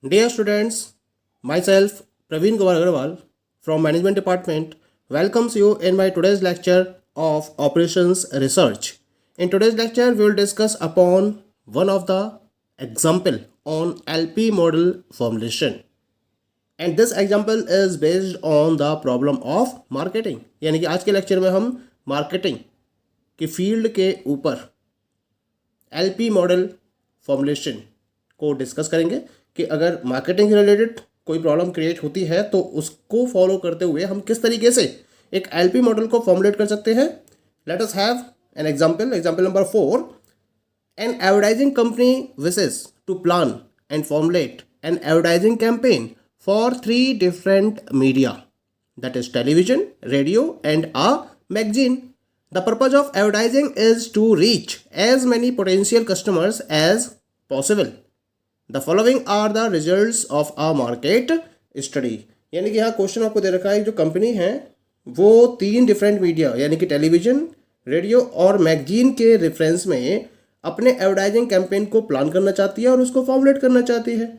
Dear students, myself Praveen Kumar Agarwal from Management Department welcomes you in my today's lecture of Operations Research. In today's lecture, we will discuss upon one of the example on LP model formulation. And this example is based on the problem of marketing. यानी कि आज के lecture में हम marketing की field के ऊपर LP model formulation को डिस्कस करेंगे कि अगर मार्केटिंग से रिलेटेड कोई प्रॉब्लम क्रिएट होती है तो उसको फॉलो करते हुए हम किस तरीके से एक LP मॉडल को फॉर्मुलेट कर सकते हैं. Let us have an example number 4. An advertising company wishes to plan and formulate an advertising campaign for 3 different media, that is television, radio and a magazine. The purpose of advertising is to reach as many potential customers as possible. The following are the results of a market study. यानी कि यहाँ question आपको दे रखा है, जो company है वो 3 different media यानी कि टेलीविजन, रेडियो और मैगजीन के रेफरेंस में अपने एडवर्टाइजिंग कैंपेन को प्लान करना चाहती है और उसको फॉर्मुलेट करना चाहती है.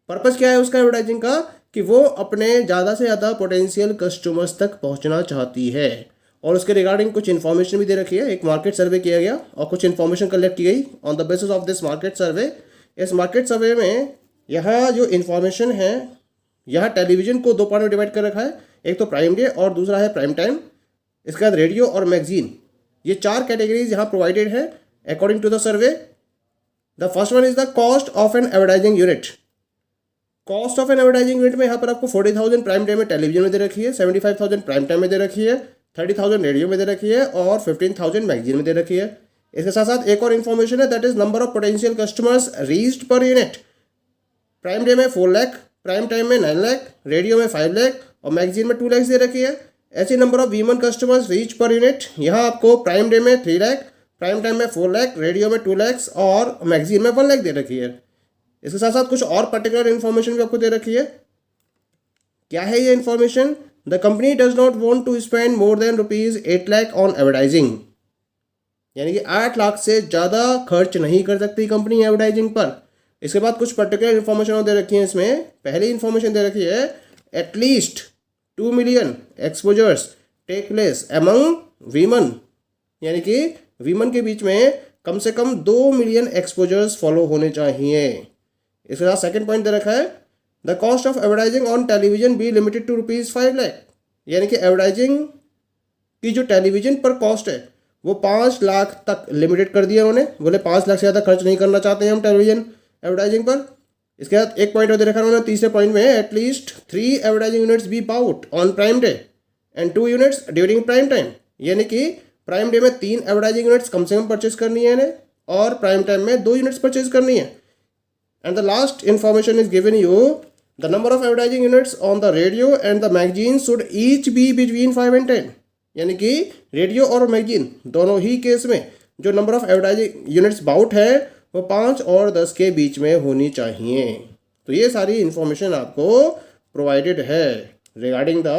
पर्पस क्या है उसका एडवर्टाइजिंग का कि वो अपने ज़्यादा से ज़्यादा पोटेंशियल कस्टमर्स तक पहुंचना चाहती है. और उसके रिगार्डिंग कुछ इन्फॉर्मेशन भी दे रखी है. एक मार्केट सर्वे किया गया और कुछ इन्फॉर्मेशन कलेक्ट की गई on the basis of this market सर्वे. इस मार्केट सर्वे में यहाँ जो इन्फॉर्मेशन है, यहाँ टेलीविजन को 2 पार्ट में डिवाइड कर रखा है. एक तो प्राइम डे और दूसरा है प्राइम टाइम. इसके बाद रेडियो और मैगजीन, ये 4 कैटेगरीज यहाँ प्रोवाइडेड है according to the survey. The first one is the cost of an advertising unit. Cost of an advertising unit में यहाँ पर आपको 40,000 प्राइम टाइम में टेलीविजन में दे रखी है, 75,000 प्राइम टाइम में दे रखी है, 30,000 रेडियो में दे रखी है और 15,000 मैगजीन में दे रखी है. इसके साथ साथ एक और इन्फॉर्मेशन है, that is number of potential customers reached per unit. Prime day में 4 लाख, प्राइम टाइम में 9 लाख, रेडियो में 5 लाख और मैगजीन में 2 लाख दे रखी है. ऐसे number of women customers reach per unit, यहाँ आपको प्राइम डे में 3 लाख, प्राइम टाइम में 4 लाख, रेडियो में 2 लाख और मैगजीन में 1 लाख दे रखी है. इसके साथ साथ कुछ और पर्टिकुलर इन्फॉर्मेशन भी आपको दे रखी है. क्या है ये information? The company does not want to spend more than ₹8 lakh on advertising. यानी कि 8 लाख से ज़्यादा खर्च नहीं कर सकती कंपनी एडवर्टाइजिंग पर. इसके बाद कुछ पर्टिकुलर इन्फॉर्मेशन दे रखी है. इसमें पहली इन्फॉर्मेशन दे रखी है, at least 2 million exposures take place among women. यानी कि वीमन के बीच में कम से कम 2 मिलियन एक्सपोजर्स फॉलो होने चाहिए. इसके साथ सेकंड पॉइंट दे रखा है, the cost of advertising on television be limited to ₹5 lakh. यानी कि एडवर्टाइजिंग की जो टेलीविजन पर कॉस्ट है वो 5 लाख तक लिमिटेड कर दिया उन्होंने. बोले 5 लाख से ज़्यादा खर्च नहीं करना चाहते हैं हम टेलीविजन एडवर्टाइजिंग पर. इसके बाद एक पॉइंट और दे रखा है उन्होंने, तीसरे पॉइंट में, at least 3 advertising units be bought on prime day and 2 units during prime time. यानी कि प्राइम डे में 3 एडवर्टाइजिंग यूनिट्स कम से कम परचेज करनी है इन्हें और प्राइम टाइम में 2 यूनिट्स परचेज करनी है. And the last information is given you, the number of advertising units on the radio and the magazine should each be between 5 and 10. यानी कि रेडियो और मैगजीन दोनों ही केस में जो number of advertising units bought है वो 5 और 10 के बीच में होनी चाहिए. तो ये सारी इंफॉर्मेशन आपको प्रोवाइडेड है regarding the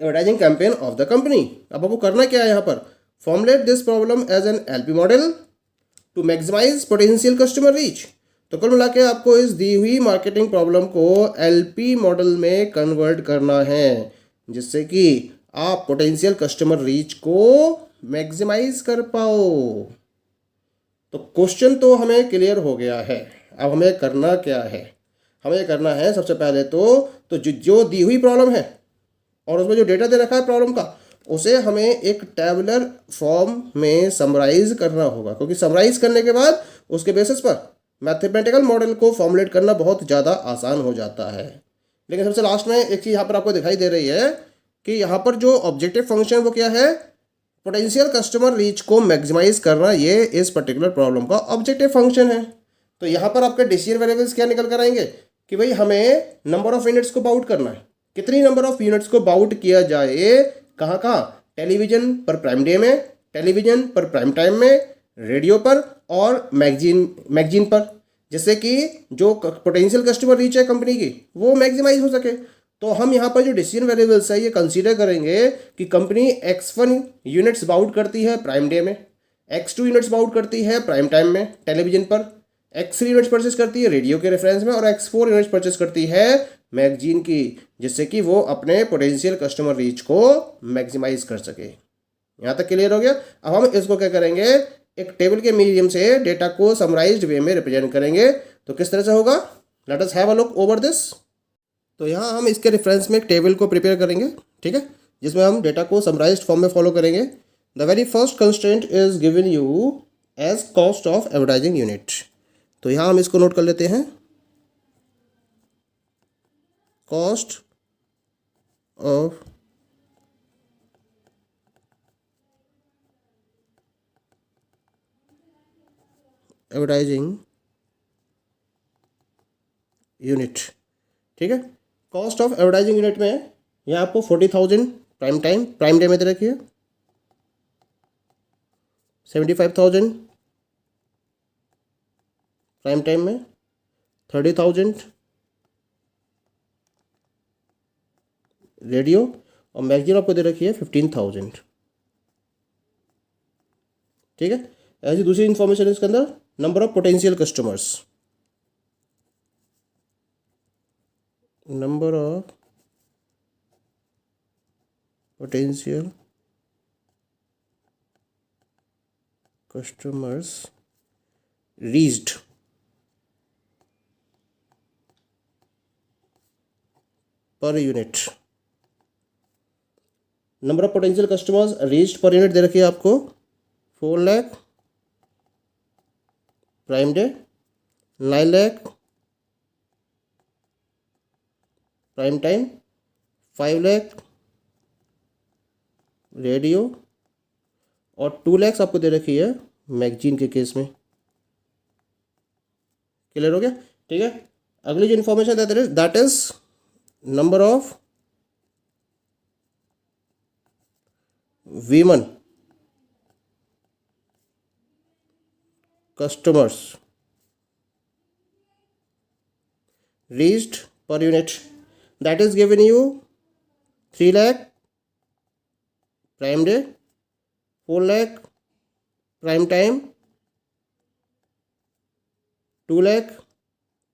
advertising campaign of the company. अब आपको करना क्या है यहाँ पर, formulate this problem as an LP model to maximise potential customer reach. तो कुल मिला के आपको इस दी हुई मार्केटिंग प्रॉब्लम को LP मॉडल में कन्वर्ट करना है जिससे कि आप पोटेंशियल कस्टमर रीच को मैक्सिमाइज कर पाओ. तो क्वेश्चन तो हमें क्लियर हो गया है. अब हमें करना क्या है, हमें करना है सबसे पहले तो जो दी हुई प्रॉब्लम है और उसमें जो डेटा दे रखा है प्रॉब्लम का, उसे हमें एक टेबुलर फॉर्म में समराइज करना होगा. क्योंकि समराइज करने के बाद उसके बेसिस पर मैथमेटिकल मॉडल को फॉर्मुलेट करना बहुत ज़्यादा आसान हो जाता है. लेकिन सबसे लास्ट में एक चीज़ यहाँ पर आपको दिखाई दे रही है कि यहाँ पर जो ऑब्जेक्टिव फंक्शन वो क्या है, पोटेंशियल कस्टमर रीच को मैक्सिमाइज करना. ये इस पर्टिकुलर प्रॉब्लम का ऑब्जेक्टिव फंक्शन है. तो यहाँ पर आपके डिसीजन वेरिएबल्स क्या निकल कर आएंगे कि भाई हमें नंबर ऑफ यूनिट्स को बाउट करना है. कितनी नंबर ऑफ यूनिट्स को बाउट किया जाए, कहाँ कहाँ, टेलीविजन पर प्राइम डे में, टेलीविजन पर प्राइम टाइम में, रेडियो पर और मैगजीन पर, जिससे कि जो पोटेंशियल कस्टमर रीच है कंपनी की वो मैक्सिमाइज हो सके. तो हम यहाँ पर जो डिसीजन वेरिएबल्स है ये कंसीडर करेंगे कि कंपनी X1 यूनिट्स बाउट करती है प्राइम डे में, X2 यूनिट्स बाउट करती है प्राइम टाइम में टेलीविजन पर, X3 यूनिट्स परचेस करती है रेडियो के रेफरेंस में, और X4 यूनिट्स परचेस करती है मैगजीन की, जिससे कि वो अपने पोटेंशियल कस्टमर रीच को मैक्सिमाइज कर सके। यहाँ तक क्लियर हो गया। अब हम इसको क्या करेंगे, एक टेबल के मीडियम से डेटा को समराइज्ड वे में रिप्रेजेंट करेंगे। तो किस तरह से होगा, late us have a look over this. तो यहाँ हम इसके रेफरेंस में एक टेबल को प्रिपेयर करेंगे, ठीक है, जिसमें हम डेटा को समराइज्ड फॉर्म में फॉलो करेंगे। The very first constraint is given you as cost of advertising unit. तो यहाँ हम इसको नोट कर लेते हैं, कॉस्ट ऑफ एडवर्टाइजिंग यूनिट, ठीक है। कॉस्ट ऑफ एडवर्टाइजिंग यूनिट में यहाँ आपको 40,000 प्राइम डे में दे रखी है, 75,000 प्राइम टाइम में, 30,000 रेडियो, और मैगजीन आपको दे रखी है 15,000, ठीक है। ऐसी दूसरी इंफॉर्मेशन इसके अंदर, number of potential customers, number of potential customers reached per unit. Number of potential customers reached per unit दे रखी है आपको 4 lakh prime day, 9 lakh prime time, 5 lakh radio, और 2 लाख आपको दे रखी है मैगजीन के केस में। क्लियर हो गया, ठीक है। अगली जो information that is number of women customers reached per unit, that is given you 3 lakh prime day, 4 lakh prime time, 2 lakh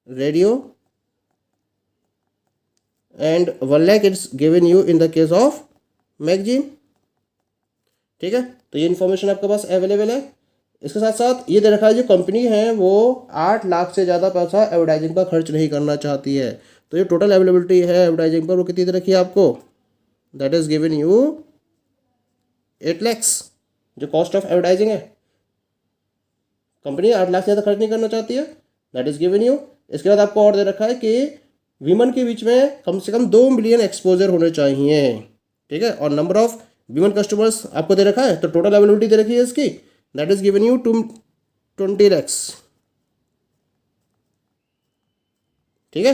radio, and 1 lakh it's given you in the case of magazine, ठीक है। तो ये information आपके पास available है। इसके साथ साथ ये दे रखा है जो कंपनी है वो 8 लाख से ज़्यादा पैसा एडवर्टाइजिंग पर खर्च नहीं करना चाहती है। तो ये टोटल अवेलेबिलिटी है एडवर्टाइजिंग पर वो कितनी दे रखी है आपको, that is given you 8 lakhs जो कॉस्ट ऑफ एडवर्टाइजिंग है। कंपनी 8 लाख से ज़्यादा खर्च नहीं करना चाहती है, दैट इज गिवन यू। इसके बाद आपको और दे रखा है कि वीमन के बीच में कम से कम 2 मिलियन एक्सपोजर होने चाहिए, ठीक है। और नंबर ऑफ वीमन कस्टमर्स आपको दे रखा है, तो टोटल अवेलेबिलिटी दे रखी है इसकी, that is given you 20 lakhs, ठीक है।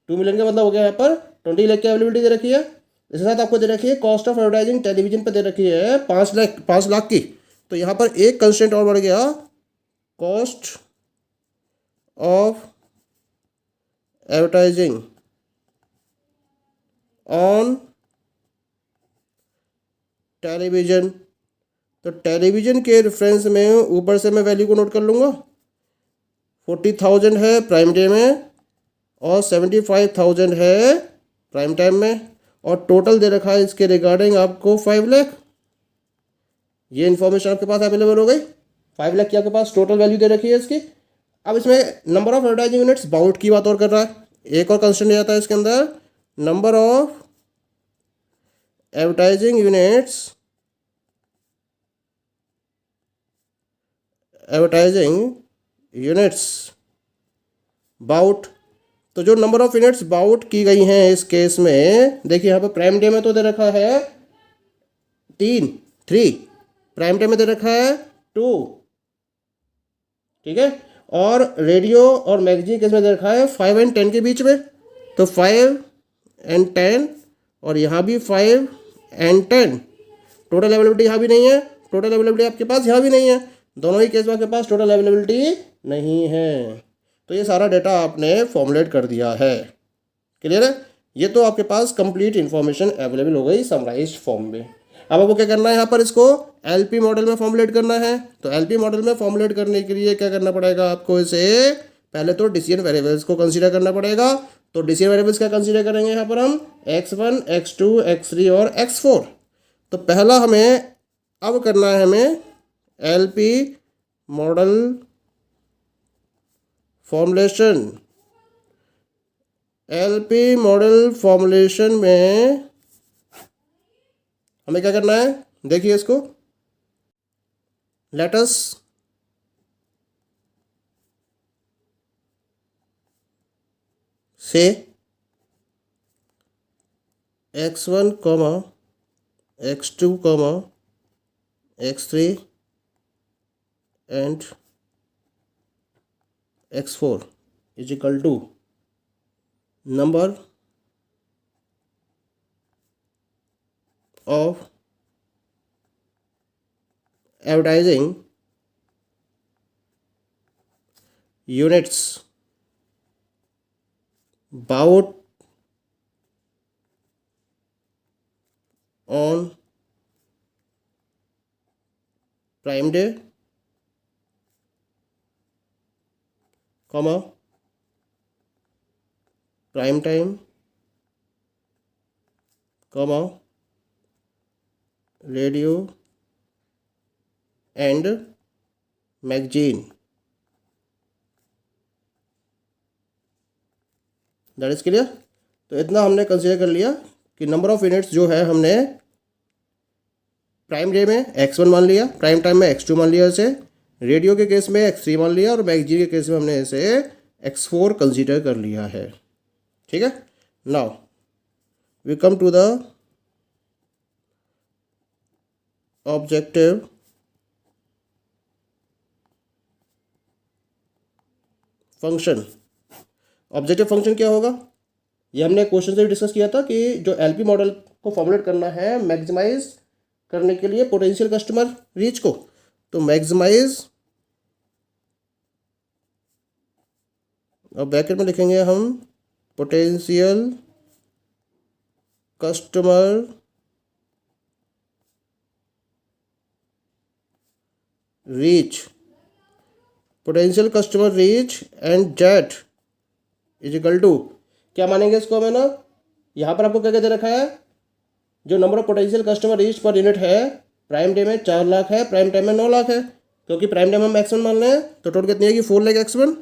2 मिलियन का मतलब हो गया यहाँ पर 20 लाख की अवेलेबिलिटी दे रखी है। इसके साथ आपको दे रखी है कॉस्ट ऑफ एडवर्टाइजिंग टेलीविजन पर दे रखी है 5 लाख की। तो यहाँ पर एक कंस्ट्रेंट और बढ़ गया, cost of advertising on television. तो टेलीविजन के रेफरेंस में ऊपर से मैं वैल्यू को नोट कर लूँगा, 40,000 है प्राइम डे में और 75,000 है प्राइम टाइम में, और टोटल दे रखा है इसके रिगार्डिंग आपको 5 लाख। ये इन्फॉर्मेशन आपके पास अवेलेबल हो गई, 5 लाख की आपके पास टोटल वैल्यू दे रखी है इसकी। अब इसमें number of advertising units bought की बात और कर रहा है, एक और कंस्ट्रेंट आता है इसके अंदर, number of advertising units bought. तो जो नंबर ऑफ यूनिट्स बाउट की गई हैं इस केस में, देखिए यहाँ पर प्राइम डे में तो दे रखा है 3 प्राइम डे में दे रखा है 2, ठीक है। और रेडियो और मैगजीन केस में दे रखा है 5 और 10 के बीच में, तो 5 और 10, और यहाँ भी 5 और 10। टोटल अवेलेबिलिटी यहाँ भी नहीं है, टोटल अवेलेबिलिटी आपके पास यहाँ भी नहीं है, दोनों ही केस में आपके पास टोटल अवेलेबिलिटी नहीं है। तो ये सारा डेटा आपने फॉर्मुलेट कर दिया है, क्लियर है। ये तो आपके पास कंप्लीट इन्फॉर्मेशन अवेलेबल हो गई समराइज्ड फॉर्म में। अब आपको क्या करना है, यहाँ पर इसको एलपी मॉडल में फॉर्मुलेट करना है। तो एलपी मॉडल में फॉर्मुलेट करने के लिए क्या करना पड़ेगा आपको, इसे पहले तो डिसीजन वेरिएबल्स को कंसीडर करना पड़ेगा। तो डिसीजन वेरिएबल्स क्या कंसीडर करेंगे यहाँ पर हम x1, x2, x3 और x4। तो पहला हमें अब करना है हमें LP model formulation. LP model formulation में हमें क्या करना है, देखिए इसको, लेट अस से x1, x2, x3 and x4 is equal to number of advertising units bought on prime day, prime time, radio and magazine। That is clear. तो इतना हमने कंसीडर कर लिया कि नंबर ऑफ यूनिट्स जो है हमने प्राइम डे में x1 मान लिया, प्राइम टाइम में x2 मान लिया इसे, रेडियो के केस में x3 मान लिया और मैगजीन के केस में हमने इसे x4 कंसीडर कर लिया है। ठीक है, now we come to the objective function. Objective function क्या होगा, ये हमने क्वेश्चन से भी डिस्कस किया था कि जो एलपी मॉडल को फॉर्मुलेट करना है मैक्सिमाइज करने के लिए पोटेंशियल कस्टमर रीच को, तो मैक्सिमाइज और ब्रैकेट में लिखेंगे हम potential customer reach, potential customer reach and Z is equal to, क्या मानेंगे इसको हमें ना, यहाँ पर आपको क्या क्या दे रखा है, जो number of potential customer reach per unit है प्राइम डे में 4 लाख है, प्राइम टाइम में 9 लाख है, क्योंकि प्राइम डे में हम x1 मान रहे हैं तो टोटल कितनी आएगी 4 lakh x1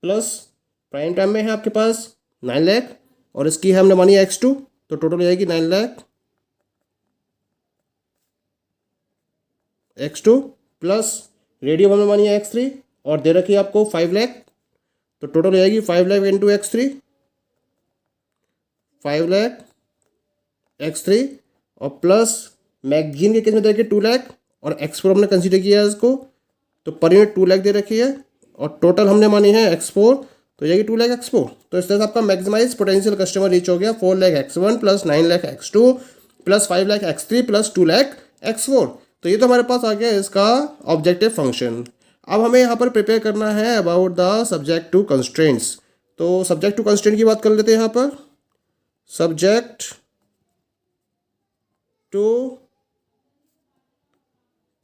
plus prime time में है आपके पास 9 लाख और इसकी है हमने मानी x2 तो टोटल हो जाएगी 9 लाख x2 प्लस रेडियो हमने मानी है x3 और दे रखी है आपको 5 लाख, तो टोटल हो जाएगी 5 lakh into x3, 5 lakh x3 और प्लस मैगजीन के केस में दे रखी है 2 लाख और x4 हमने कंसीडर किया है इसको, तो पर यूनिट 2 लाख दे रखी है और टोटल हमने मानी है x4 तो जाएगी 2 लाख x4। तो इस तरह से आपका मैक्सिमाइज पोटेंशियल कस्टमर रीच हो गया 4 lakh x1 plus 9 lakh x2 plus 5 lakh x3 plus 2 lakh x4। तो ये तो हमारे पास आ गया इसका ऑब्जेक्टिव फंक्शन। अब हमें यहाँ पर प्रिपेयर करना है about the subject to constraints. तो सब्जेक्ट टू कंस्ट्रेंट की बात कर लेते हैं यहाँ पर। Subject to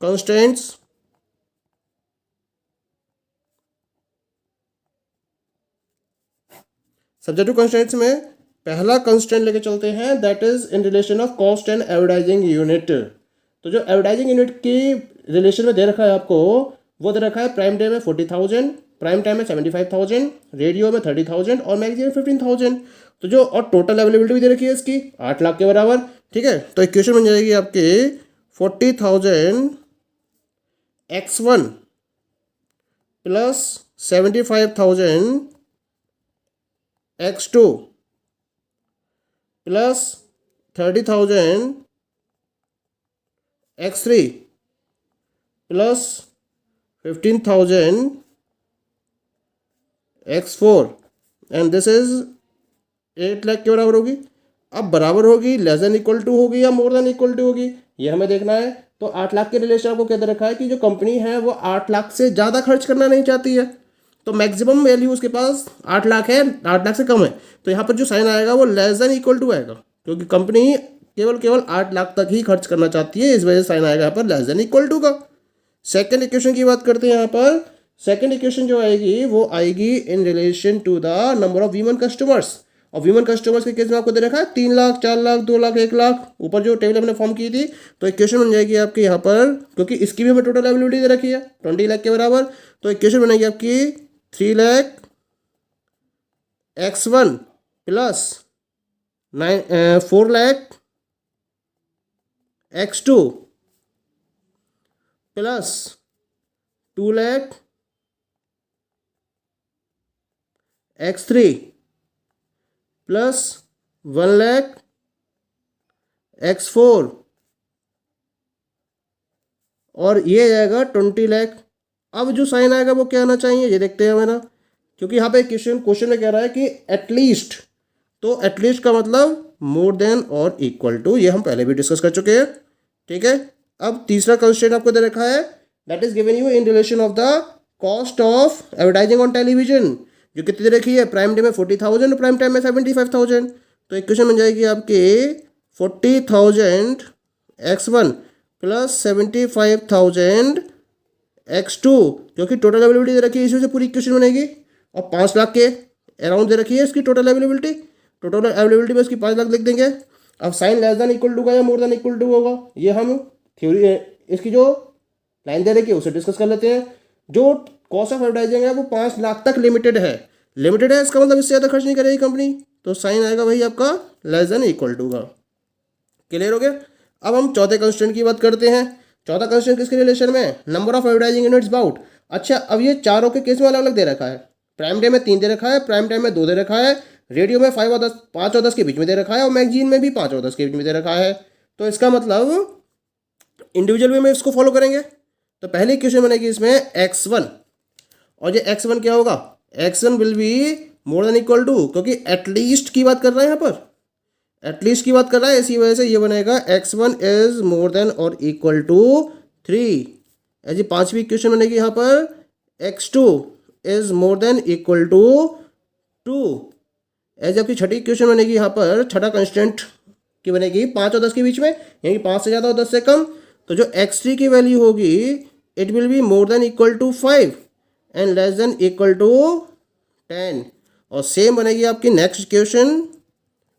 constraints, subject to constraints में पहला कंस्ट्रेंट लेके चलते हैं, that is in relation of cost and advertising unit. तो जो एडवर्टाइजिंग यूनिट की रिलेशन में दे रखा है आपको, वो दे रखा है प्राइम डे में 40,000, प्राइम टाइम में 75,000, रेडियो में 30,000 और मैगजीन में 15,000। तो जो और टोटल अवेलेबिलिटी भी दे रखी है इसकी 8 लाख के बराबर। ठीक है, तो इक्वेशन बन जाएगी आपकी 40,000 x1 plus 75,000 x2 plus 30,000 x3 plus 15,000 x4 and this is 8 lakh के बराबर होगी। अब बराबर होगी, लेस देन इक्वल टू होगी या मोर देन इक्वल टू होगी, ये हमें देखना है। तो 8 लाख के रिलेशन आपको क्या दे रखा है कि जो कंपनी है वो 8 लाख से ज़्यादा खर्च करना नहीं चाहती है, तो मैक्सिमम वैल्यू उसके पास 8 लाख है, 8 लाख से कम है, तो यहाँ पर जो साइन आएगा वो लेस देन इक्वल टू आएगा, क्योंकि कंपनी केवल 8 लाख तक ही खर्च करना चाहती है, इस वजह से साइन आएगा यहाँ पर लेस देन इक्वल टू का। सेकंड इक्वेशन की बात करते हैं यहाँ पर। सेकंड इक्वेशन जो आएगी वो आएगी in relation to the number of women customers. और वीमन कस्टमर्स के केस में आपको दे रखा है 3 लाख, 4 लाख, 2 लाख, 1 लाख, ऊपर जो टेबल हमने फॉर्म की थी। तो इक्वेशन बन जाएगी आपकी यहाँ पर, क्योंकि इसकी भी हमें टोटल लायबिलिटी दे रखी है 20 लाख के बराबर, तो इक्वेशन बनेगी आपकी 3 lakh x1 plus 4 lakh x2 plus 2 lakh x3 plus 1 lakh x4 और ये जाएगा 20 लाख। अब जो साइन आएगा वो क्या आना चाहिए ये देखते हैं मेरा, क्योंकि यहाँ पे क्वेश्चन में कह रहा है कि एटलीस्ट, तो एटलीस्ट का मतलब मोर देन और इक्वल टू, ये हम पहले भी डिस्कस कर चुके हैं। ठीक है, अब तीसरा कंस्ट्रेंट आपको दे रखा है, that is given you in relation of the cost of advertising on television, जो कितनी दे रखी है, प्राइम डे में 40,000 और प्राइम टाइम में 75,000। तो इक्वेशन बन जाएगी आपकी 40,000 x1 प्लस 75,000 x2, क्योंकि टोटल अवेलेबिलिटी दे रखी है, इसी से पूरी इक्वेशन बनेगी। और 5 लाख के अराउंड दे रखी है इसकी टोटल अवेलेबिलिटी, टोटल अवेलेबिलिटी में इसकी 5 लाख लिख देंगे। अब sign less than equal to का या मोर देन इक्वल टू होगा, ये हम थ्योरी इसकी जो लाइन दे रखी है उसे डिस्कस कर लेते हैं। जो कॉस्ट ऑफ एडवर्टाइजिंग है वो 5 लाख तक लिमिटेड है, इसका मतलब इससे ज़्यादा खर्च नहीं करेगी कंपनी, तो साइन आएगा भाई आपका लेस देन इक्वल टू का। क्लियर हो गया। अब हम चौथे कंस्ट्रेंट की बात करते हैं। चौथा कंस्ट्रेंट किसके रिलेशन में, number of advertising units bought. अच्छा, अब ये चारों के केस में अलग अलग दे रखा है, प्राइम डे में 3 दे रखा है, प्राइम टाइम में 2 दे रखा है, रेडियो में 5 और 10 के बीच में दे रखा है, और मैगजीन में भी 5 और 10 के बीच में दे रखा है। तो इसका मतलब इंडिविजुअल वे में इसको फॉलो करेंगे। तो पहली इक्वेशन बनेगी इसमें x1, और ये x1 क्या होगा, x1 will be more than equal to, क्योंकि एटलीस्ट की बात कर रहा है यहाँ पर, एटलीस्ट की बात कर रहा है, इसी वजह से ये बनेगा x1 इज मोर देन और इक्वल टू 3। ऐसी पांचवी इक्वेशन बनेगी यहाँ पर x2 is more than equal to 2। ऐसे आपकी छठी इक्वेशन बनेगी यहाँ पर, छठा कंस्टेंट की बनेगी 5 और 10 के बीच में, यानी 5 से ज़्यादा और 10 से कम। तो जो x3 की वैल्यू होगी it will be more than equal to 5 and less than equal to 10। और सेम बनेगी आपकी नेक्स्ट इक्वेशन,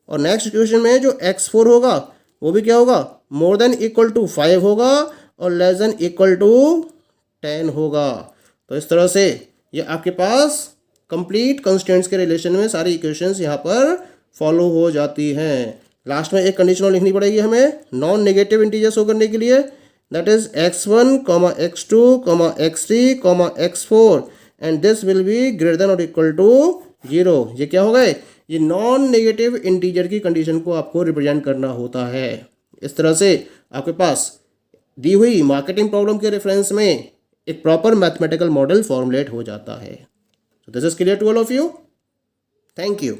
और नेक्स्ट इक्वेशन में जो x4 होगा वो भी क्या होगा, मोर देन इक्वल टू 5 होगा और लेस देन इक्वल टू 10 होगा। तो इस तरह से ये आपके पास कंप्लीट कंस्टेंट्स के रिलेशन में सारी इक्वेशंस यहाँ पर फॉलो हो जाती हैं। लास्ट में एक कंडीशन और लिखनी पड़ेगी हमें नॉन नेगेटिव इंटीजर शो करने के लिए, that is x1, x2, x3, x4 and this will be greater than और इक्वल टू 0। ये क्या हो गए, ये नॉन नेगेटिव इंटीजर की कंडीशन को आपको रिप्रेजेंट करना होता है। इस तरह से आपके पास दी हुई मार्केटिंग प्रॉब्लम के रेफरेंस में एक प्रॉपर मैथमेटिकल मॉडल फॉर्मुलेट हो जाता है। So this is clear to all of you. Thank you.